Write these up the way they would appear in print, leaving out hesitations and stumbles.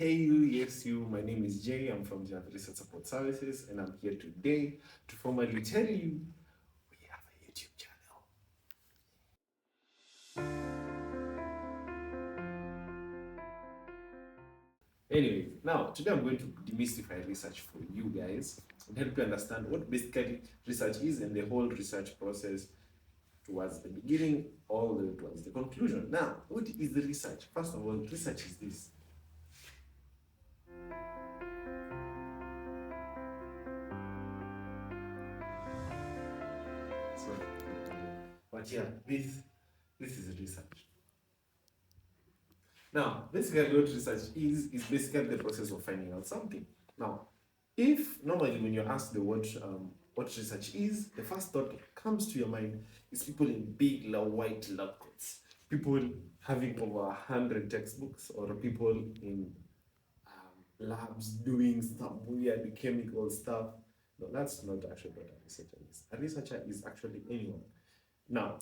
Hey you, yes you, my name is Jay, I'm from the Research Support Services, and I'm here today to formally tell you we have a YouTube channel. Anyway, now today I'm going to demystify research for you guys and help you understand what basically research is and the whole research process towards the beginning all the way towards the conclusion. Now, what is the research? First of all, research is this. So, but yeah, this is research. Now, basically, what research is basically the process of finding out something. Now, if normally when you're asked the what research is, the first thought that comes to your mind is people in big, white lab coats, people having over 100 textbooks, or people in labs doing some weird chemical stuff. No, that's not actually what a researcher is. A researcher is actually anyone. Now,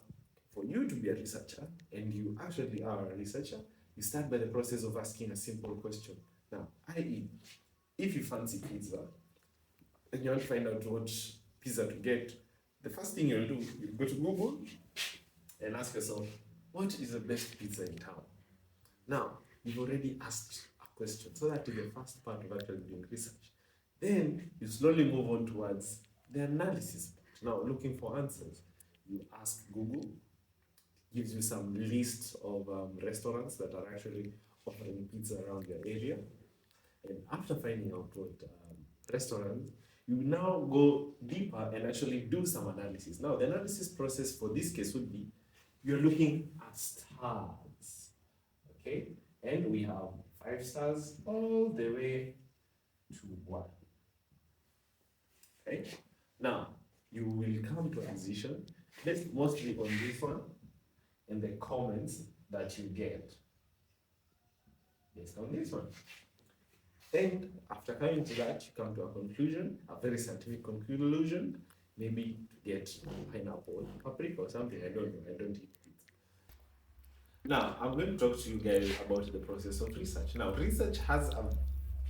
for you to be a researcher, and you actually are a researcher, you start by the process of asking a simple question. Now, i.e., if you fancy pizza and you want to find out what pizza to get, the first thing you'll do, you go to Google and ask yourself, what is the best pizza in town? Now, you've already asked a question, so that is the first part of actually doing research. Then you slowly move on towards the analysis part. Now, looking for answers, you ask Google, gives you some list of restaurants that are actually offering pizza around your area. And after finding out what restaurants, you now go deeper and actually do some analysis. Now, the analysis process for this case would be you're looking at stars, okay? And we have 5 stars all the way to 1, okay? Now, you will come to a decision based mostly on this one and the comments that you get based on this one. And after coming to that, you come to a conclusion, a very scientific conclusion, maybe to get pineapple, paprika or something. I don't know. I don't eat it. Now, I'm going to talk to you guys about the process of research. Now, research has a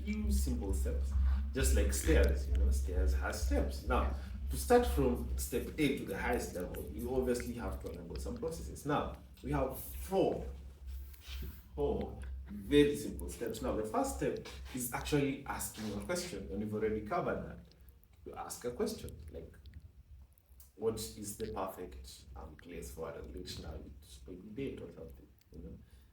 few simple steps, just like stairs. Stairs has steps. Now, to start from step A to the highest level, you obviously have to undergo some processes. Now, we have four very simple steps. Now, the first step is actually asking a question, and we've already covered that. You ask a question like, what is the perfect place for a late night date or something?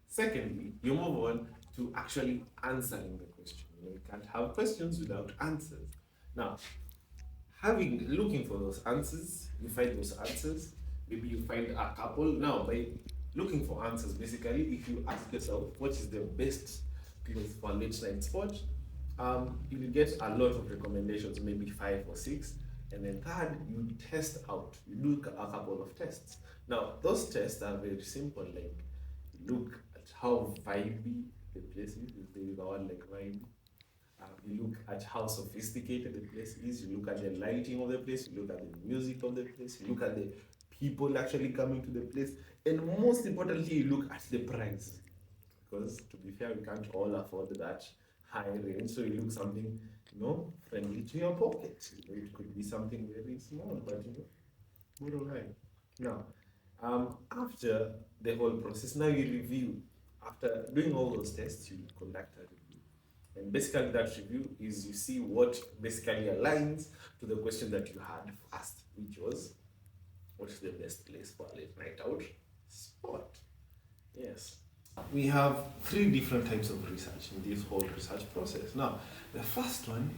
Secondly, you move on to actually answering the question. You can't have questions without answers. Now, looking for those answers, you find those answers. Maybe you find a couple. Now, by looking for answers, basically, if you ask yourself what is the best place for a late night spot, you will get a lot of recommendations, maybe 5 or 6. And then third, you test out. You do a couple of tests. Now, those tests are very simple. Like, look at how vibey the place is. There is a word like vibe. You look at how sophisticated the place is, you look at the lighting of the place, you look at the music of the place, you look at the people actually coming to the place, and most importantly, you look at the price. Because to be fair, we can't all afford that high range, so you look something, friendly to your pocket. It could be something very small, but good high. Now, after the whole process, now you review. After doing all those tests, you conduct a review. And basically, that review is you see what basically aligns to the question that you had asked, which was, what's the best place for a late night out spot? Yes. We have 3 different types of research in this whole research process. Now, the first one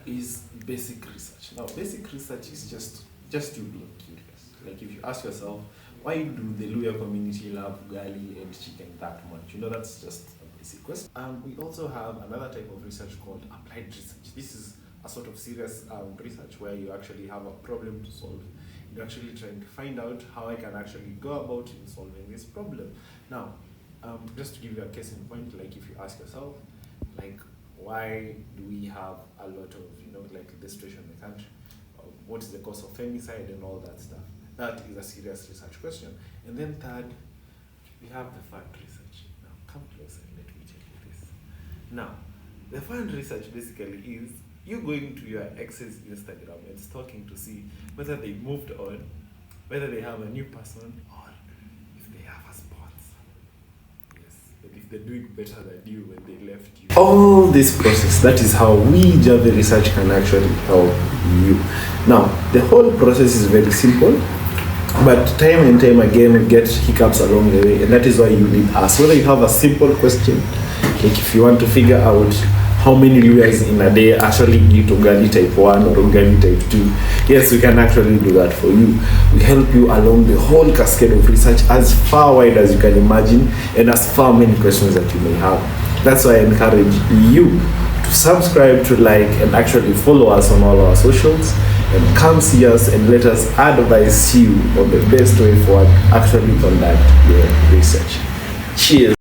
is basic research. Now, basic research is just you being curious. Like if you ask yourself, why do the Luya community love ugali and chicken that much? That's just a basic question. We also have another type of research called applied research. This is a sort of serious research where you actually have a problem to solve. You're actually trying to find out how I can actually go about in solving this problem. Now, just to give you a case in point, like if you ask yourself, like, why do we have a lot of, like the situation in the country? What is the cause of femicide and all that stuff? That is a serious research question. And then third, we have the fact research. Now, come closer and let me tell you this. Now, The fun research basically is you going to your ex's Instagram and stalking to see whether they moved on, whether they have a new person, or if they have a sponsor. Yes, and if they're doing better than you when they left you. All this process, that is how we Javi Research can actually help you. Now, the whole process is very simple, but time and time again we get hiccups along the way, and that is why you need us. Whether you have a simple question, like if you want to figure out how many lawyers in a day actually eat ugali type 1 or ugali type 2, yes, we can actually do that for you. We help you along the whole cascade of research, as far wide as you can imagine, and as far many questions that you may have. That's why I encourage you to subscribe, to like, and actually follow us on all our socials, and come see us and let us advise you on the best way forward actually conduct your research. Cheers.